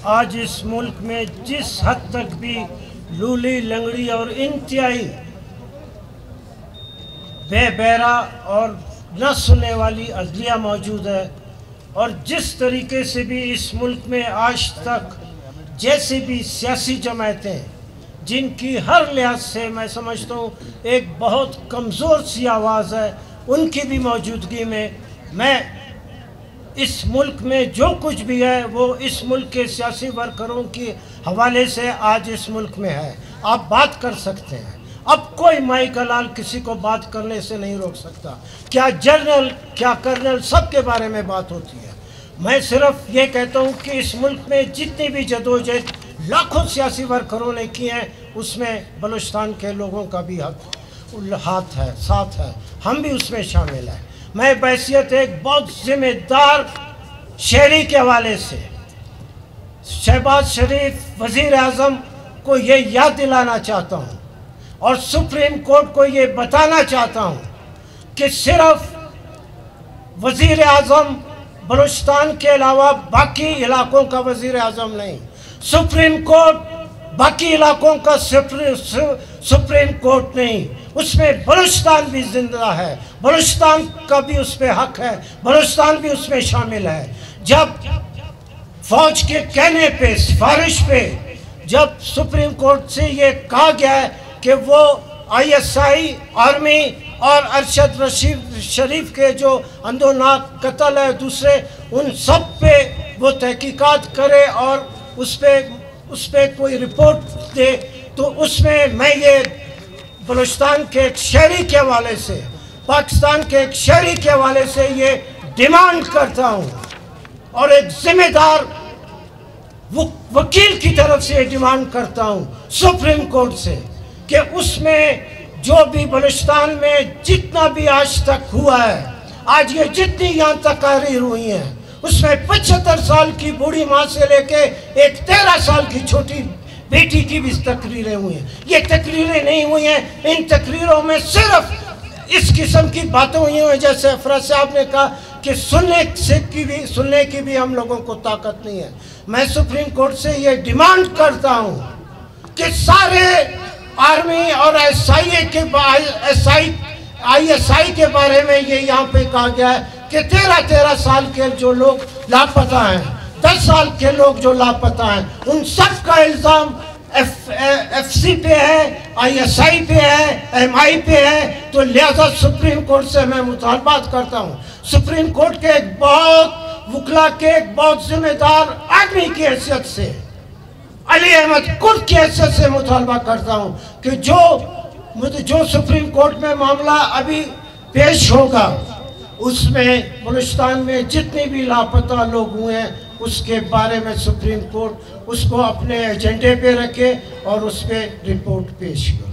आज इस मुल्क में जिस हद तक भी लूली लंगड़ी और इंतहाई बेबैरा और न सुनने वाली अदलिया मौजूद है, और जिस तरीके से भी इस मुल्क में आज तक जैसे भी सियासी जमातें जिनकी हर लिहाज से मैं समझता हूँ एक बहुत कमज़ोर सी आवाज़ है, उनकी भी मौजूदगी में मैं इस मुल्क में जो कुछ भी है वो इस मुल्क के सियासी वर्करों के हवाले से आज इस मुल्क में है। आप बात कर सकते हैं, अब कोई माई का लाल किसी को बात करने से नहीं रोक सकता। क्या जनरल क्या कर्नल सब के बारे में बात होती है। मैं सिर्फ ये कहता हूँ कि इस मुल्क में जितनी भी जदोजहद लाखों सियासी वर्करों ने की हैं, उसमें बलूचिस्तान के लोगों का भी हाथ है, साथ है, हम भी उसमें शामिल हैं। मैं बहैसियत एक बहुत जिम्मेदार शहरी के हवाले से शहबाज शरीफ वज़ीर आज़म को ये याद दिलाना चाहता हूँ और सुप्रीम कोर्ट को ये बताना चाहता हूँ कि सिर्फ वज़ीर आज़म बलूचिस्तान के अलावा बाकी इलाकों का वज़ीर आज़म नहीं, सुप्रीम कोर्ट बाकी इलाकों का सुप्रीम कोर्ट नहीं, उसमें बलूचिस्तान भी जिंदा है, बलूचिस्तान का भी उस पर हक है, बलूचिस्तान भी उसमें शामिल है। जब फौज के कहने पे सिफारिश पे जब सुप्रीम कोर्ट से ये कहा गया है कि वो ISI आर्मी और अरशद रशीद शरीफ के जो अंदोनाक कत्ल है दूसरे, उन सब पे वो तहकीकात करे और उस पर कोई रिपोर्ट दे, तो उसमें मैं ये बलूचिस्तान के एक शहरी के हवाले से, पाकिस्तान के एक शहरी के हवाले से ये डिमांड करता हूँ और एक जिम्मेदार वकील की तरफ से डिमांड करता हूँ सुप्रीम कोर्ट से कि उसमें जो भी बलूचिस्तान में जितना भी आज तक हुआ है, आज ये जितनी यहाँ तकारीर हुई हैं, उसमें 75 साल की बूढ़ी माँ से लेके एक 13 साल की छोटी बेटी की भी तकरीरें हुई हैं। ये तकरीरें नहीं हुई हैं, इन तकरीरों में सिर्फ इस किस्म की बातें हुई हैं जैसे अफराज साहब ने कहा कि सुनने की भी हम लोगों को ताकत नहीं है। मैं सुप्रीम कोर्ट से ये डिमांड करता हूँ कि सारे आर्मी और ISI के बारे में ये यहाँ पे कहा गया है कि 13 साल के जो लोग लापता हैं, 10 साल के लोग जो लापता हैं, उन सब का इल्ज़ाम FC पे है, ISI पे है, MI पे है। तो लिहाजा सुप्रीम कोर्ट से मैं मुतालबात करता हूँ, सुप्रीम कोर्ट के एक बहुत वकला के एक बहुत जिम्मेदार आदमी की हैसियत से, अली अहमद कुर्द की हैसियत से मुतालबा करता हूँ कि जो सुप्रीम कोर्ट में मामला अभी पेश होगा उसमें बलूचिस्तान में जितने भी लापता लोग हुए हैं उसके बारे में सुप्रीम कोर्ट उसको अपने एजेंडे पे रखे और उस पर रिपोर्ट पेश करे।